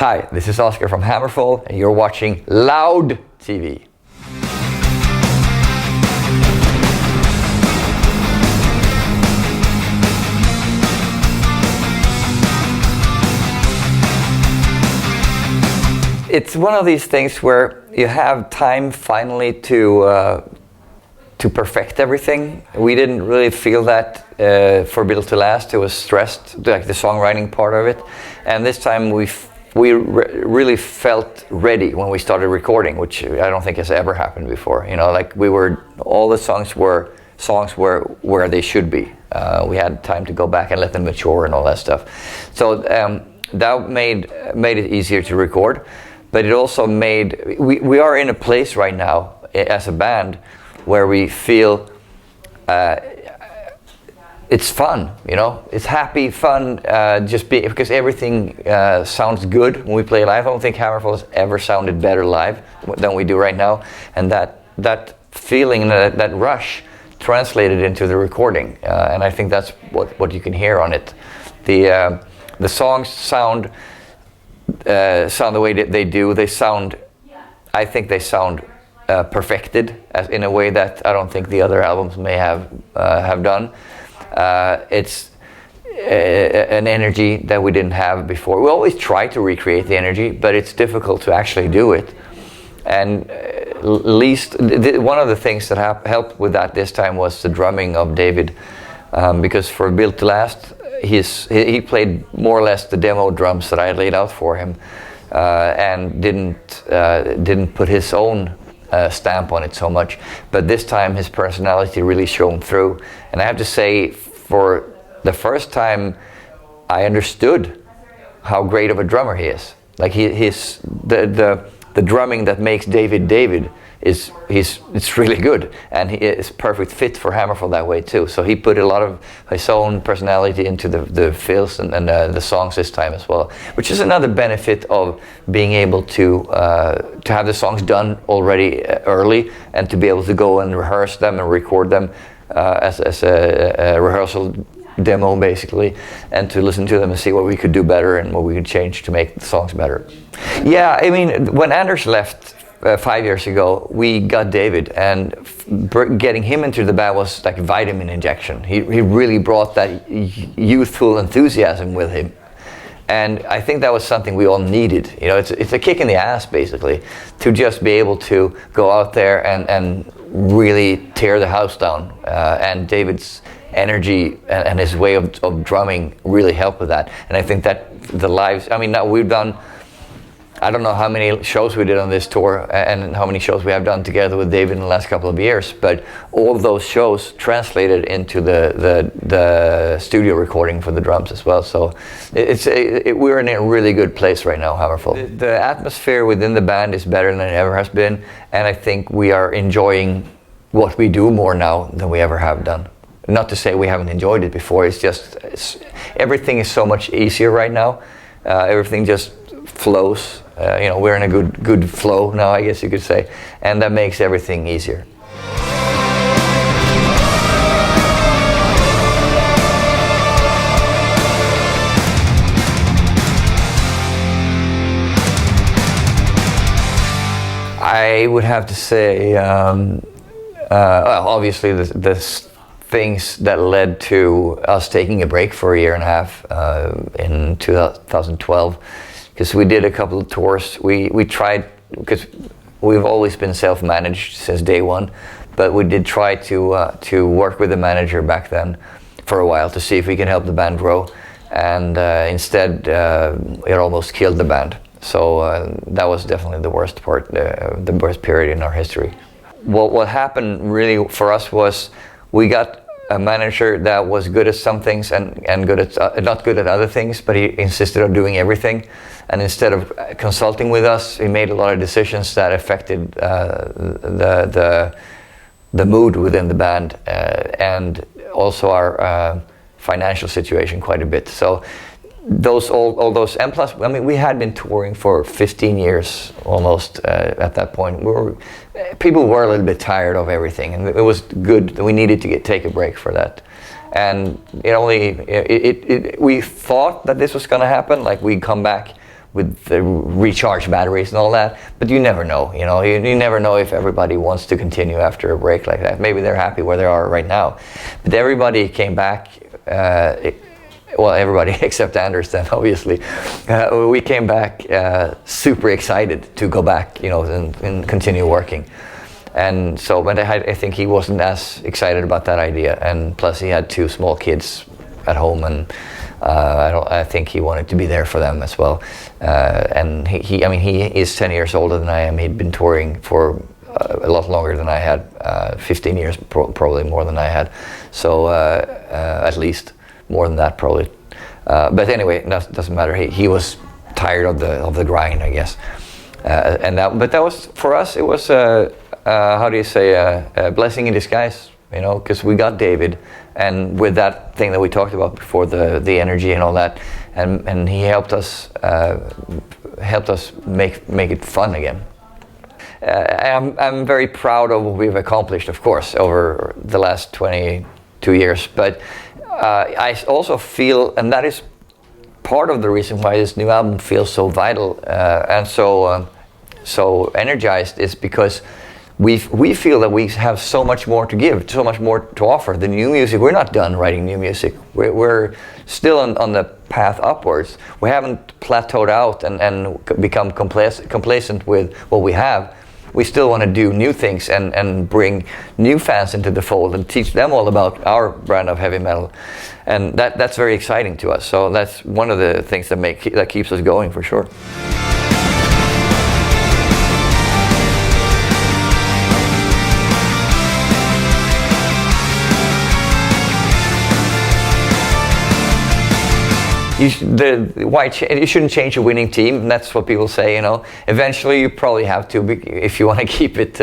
Hi, this is Oscar from HAMMERFALL, and you're watching Loud TV. It's one of these things where you have time finally to perfect everything. We didn't really feel that for Built to Last. It was stressed, like the songwriting part of it, and this time we really felt ready when we started recording, which I don't think has ever happened before. You know, like all the songs were where they should be. We had time to go back and let them mature and all that stuff. So that made it easier to record. But it also made, we are in a place right now as a band where we feel it's fun, you know, it's happy, fun, because everything sounds good when we play live. I don't think HAMMERFALL has ever sounded better live than we do right now. And that feeling, that rush translated into the recording. And I think that's what you can hear on it. The songs sound the way that they do. I think they sound perfected in a way that I don't think the other albums may have done. It's an energy that we didn't have before. We always try to recreate the energy, but it's difficult to actually do it. And at least one of the things that helped with that this time was the drumming of David, because for Built to Last, he played more or less the demo drums that I had laid out for him, and didn't put his own stamp on it so much. But this time his personality really shone through, and I have to say, for the first time I understood how great of a drummer he is. Like the drumming that makes David David it's really good, and he is perfect fit for HAMMERFALL that way too. So he put a lot of his own personality into the fills and the songs this time as well, which is another benefit of being able to have the songs done already early, and to be able to go and rehearse them and record them as a rehearsal demo basically, and to listen to them and see what we could do better and what we could change to make the songs better. Yeah, I mean, when Anders left 5 years ago, we got David, and getting him into the band was like a vitamin injection. He really brought that youthful enthusiasm with him, and I think that was something we all needed. You know, it's a kick in the ass basically, to just be able to go out there and really tear the house down. And David's energy and his way of drumming really helped with that. And I think that the lives, I mean, now we've done, I don't know how many shows we did on this tour and how many shows we have done together with David in the last couple of years, but all of those shows translated into the studio recording for the drums as well. So we're in a really good place right now, HAMMERFALL. The atmosphere within the band is better than it ever has been, and I think we are enjoying what we do more now than we ever have done. Not to say we haven't enjoyed it before, everything is so much easier right now. Everything just flows. You know, we're in a good flow now, I guess you could say, and that makes everything easier. I would have to say, well, obviously the things that led to us taking a break for a year and a half in 2012. Because we did a couple of tours. We tried, because we've always been self-managed since day one, but we did try to work with the manager back then for a while to see if we can help the band grow, and instead it almost killed the band. So that was definitely the worst part, the worst period in our history. What happened really for us was we got a manager that was good at some things and good at not good at other things, but he insisted on doing everything. And instead of consulting with us, he made a lot of decisions that affected the mood within the band, and also our financial situation quite a bit. So all those, and plus, I mean, we had been touring for 15 years almost at that point. People were a little bit tired of everything, and it was good that we needed to take a break for that. And we thought that this was going to happen, like we'd come back with the recharged batteries and all that. But you never know, you know. You never know if everybody wants to continue after a break like that. Maybe they're happy where they are right now. But everybody came back. Well, everybody except Anders then, obviously. We came back super excited to go back, you know, and continue working. And so, but I think he wasn't as excited about that idea. And plus, he had 2 small kids at home, and I think he wanted to be there for them as well. And I mean, he is 10 years older than I am. He'd been touring for a lot longer than I had, 15 years probably more than I had. So at least more than that probably. But anyway, that doesn't matter. He was tired of the grind, I guess. But that was, for us, it was how do you say, a blessing in disguise, you know, because we got David, and with that thing that we talked about before, the energy and all that, and he helped us make it fun again. I'm very proud of what we've accomplished, of course, over the last 22 years, but I also feel, and that is part of the reason why this new album feels so vital and so energized, is because we feel that we have so much more to give, so much more to offer. The new music, we're not done writing new music. We're still on the path upwards. We haven't plateaued out and become complacent with what we have. We still want to do new things and bring new fans into the fold and teach them all about our brand of heavy metal. And that's very exciting to us. So that's one of the things that keeps us going, for sure. You shouldn't change a winning team, and that's what people say, you know. Eventually you probably have to, if you want to keep it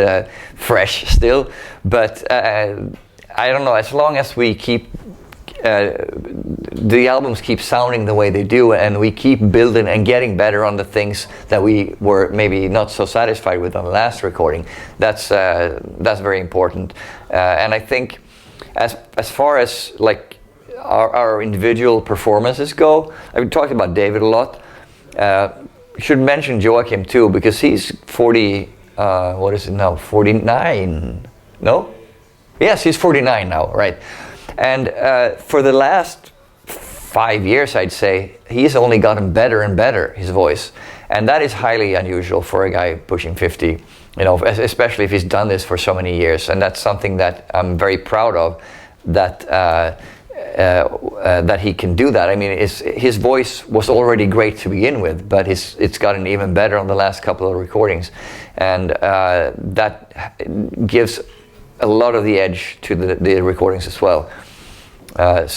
fresh still. But I don't know, as long as we keep the albums keep sounding the way they do, and we keep building and getting better on the things that we were maybe not so satisfied with on the last recording, that's very important. And I think as far as like our individual performances go, I've talked about David a lot. Should mention Joachim too, because he's 40, what is it now, 49? No? Yes, he's 49 now, right? And for the last 5 years, I'd say, he's only gotten better and better, his voice. And that is highly unusual for a guy pushing 50, you know, especially if he's done this for so many years. And that's something that I'm very proud of, that he can do that. I mean, his voice was already great to begin with, but it's gotten even better on the last couple of recordings. And that gives a lot of the edge to the recordings as well. And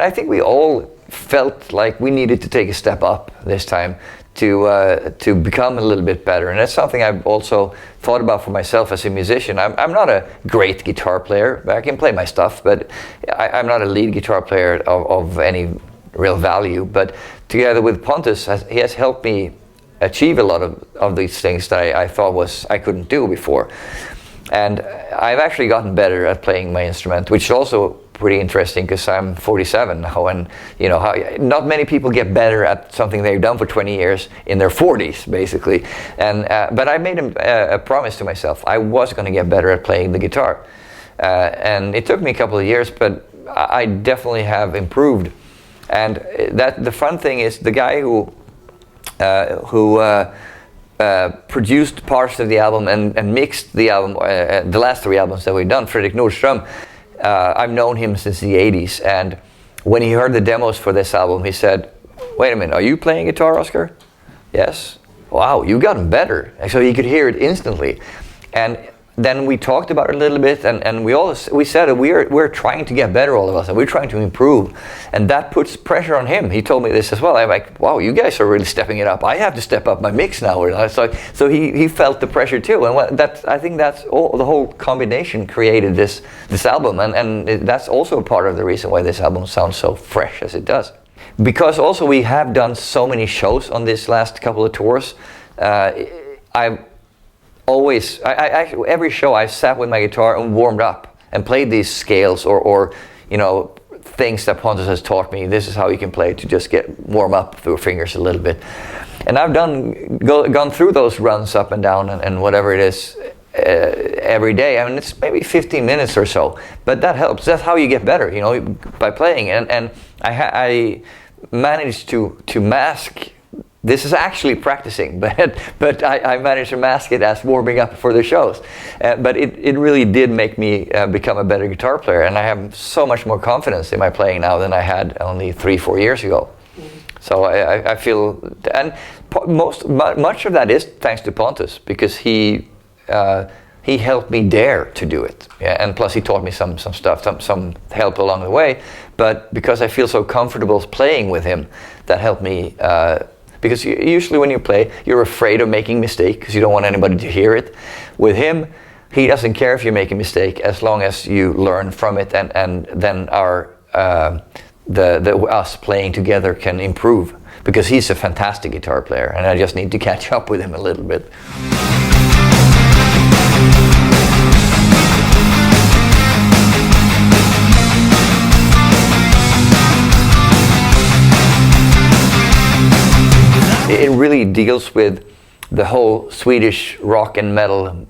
I think we all felt like we needed to take a step up this time to become a little bit better. And that's something I've also thought about for myself as a musician. I'm not a great guitar player, but I can play my stuff, but I'm not a lead guitar player of any real value. But together with Pontus, he has helped me achieve a lot of these things that I thought I couldn't do before. And I've actually gotten better at playing my instrument, which is also pretty interesting because I'm 47 now, and you know, not many people get better at something they've done for 20 years in their 40s, basically. And but I made a promise to myself I was going to get better at playing the guitar, and it took me a couple of years, but I definitely have improved. And the fun thing is, the guy who produced parts of the album and mixed the album, the last 3 albums that we've done, Fredrik Nordström, I've known him since the 80s, and when he heard the demos for this album, he said, "Wait a minute, are you playing guitar, Oscar?" "Yes." "Wow, you've gotten better." And so he could hear it instantly. And then we talked about it a little bit, and we said that we're trying to get better, all of us, and we're trying to improve, and that puts pressure on him. He told me this as well. I'm like, "Wow, you guys are really stepping it up. I have to step up my mix now." So he felt the pressure too, and I think that's all, the whole combination created this album, and that's also part of the reason why this album sounds so fresh as it does. Because also we have done so many shows on this last couple of tours. Every show I sat with my guitar and warmed up and played these scales or you know, things that Pontus has taught me. This is how you can play to just warm up your fingers a little bit. And I've gone through those runs up and down and whatever it is every day. I mean, it's maybe 15 minutes or so, but that helps. That's how you get better, you know, by playing. And I managed to mask. This is actually practicing, but I managed to mask it as warming up for the shows. But it really did make me become a better guitar player, and I have so much more confidence in my playing now than I had only 3-4 years ago. So I feel, and much of that is thanks to Pontus, because he helped me dare to do it. Yeah, and plus he taught me some stuff, some help along the way. But because I feel so comfortable playing with him, that helped me. Because usually when you play, you're afraid of making a mistake because you don't want anybody to hear it. With him, he doesn't care if you make a mistake as long as you learn from it, and then us playing together can improve, because he's a fantastic guitar player and I just need to catch up with him a little bit. It really deals with the whole Swedish rock and metal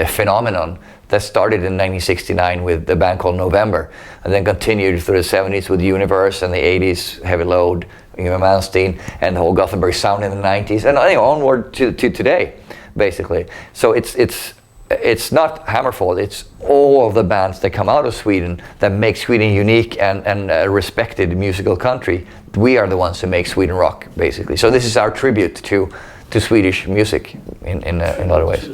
phenomenon that started in 1969 with the band called November, and then continued through the 70s with Universe, and the 80s, Heavy Load, Malmsteen, and the whole Gothenburg sound in the 90s, and onward to today, basically. So it's not HAMMERFALL, it's all of the bands that come out of Sweden that make Sweden unique and a respected musical country. We are the ones who make Sweden rock, basically. So this is our tribute to Swedish music in a lot of ways.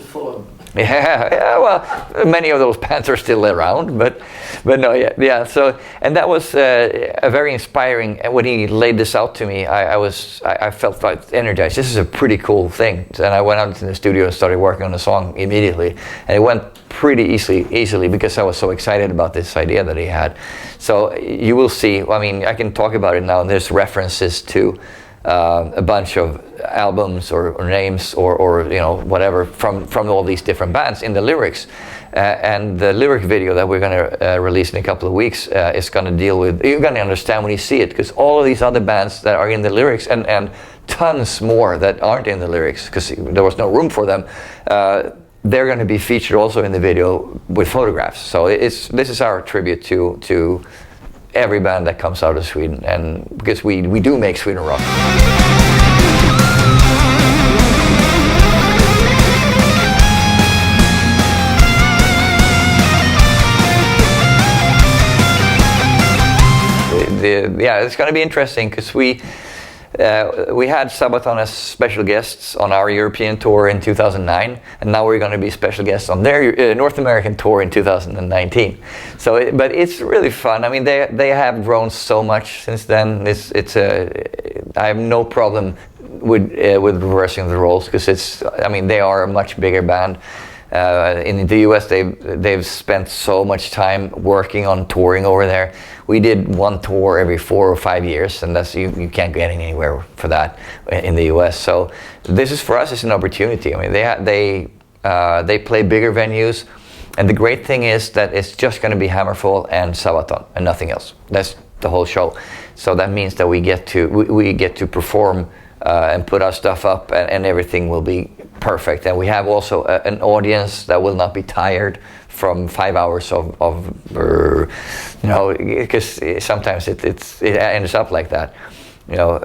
Yeah, well, many of those bands are still around, but no, yeah. So, and that was a very inspiring. When he laid this out to me, I felt like energized. This is a pretty cool thing, and I went out in the studio and started working on the song immediately, and it went pretty easily because I was so excited about this idea that he had. So you will see. I mean, I can talk about it now. And there's references to a bunch of albums or names or you know, whatever from all these different bands in the lyrics, and the lyric video that we're going to release in a couple of weeks is going to deal with, you're going to understand when you see it, because all of these other bands that are in the lyrics and tons more that aren't in the lyrics because there was no room for them, they're going to be featured also in the video with photographs. So this is our tribute to every band that comes out of Sweden, and because we do make Sweden rock. Yeah, it's going to be interesting because we had Sabaton as special guests on our European tour in 2009, and now we're going to be special guests on their North American tour in 2019. So, but it's really fun. I mean, they have grown so much since then. I have no problem with reversing the roles, because I mean, they are a much bigger band. In the US, they've spent so much time working on touring over there. We did one tour every 4 or 5 years, and that's you can't get anywhere for that in the US. So this is, for us, it's an opportunity. I mean, they play bigger venues, and the great thing is that it's just going to be HAMMERFALL and Sabaton and nothing else. That's the whole show. So that means that we get to perform and put our stuff up, and everything will be perfect. And we have also an audience that will not be tired from 5 hours of you know, because sometimes it ends up like that, you know.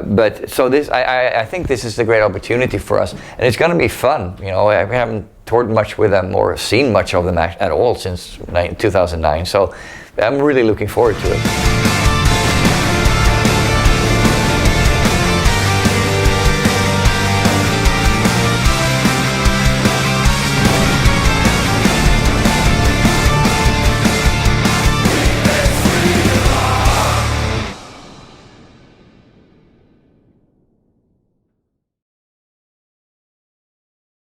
But so this, I think this is a great opportunity for us, and it's going to be fun. You know, we haven't toured much with them or seen much of them at all since 2009. So I'm really looking forward to it.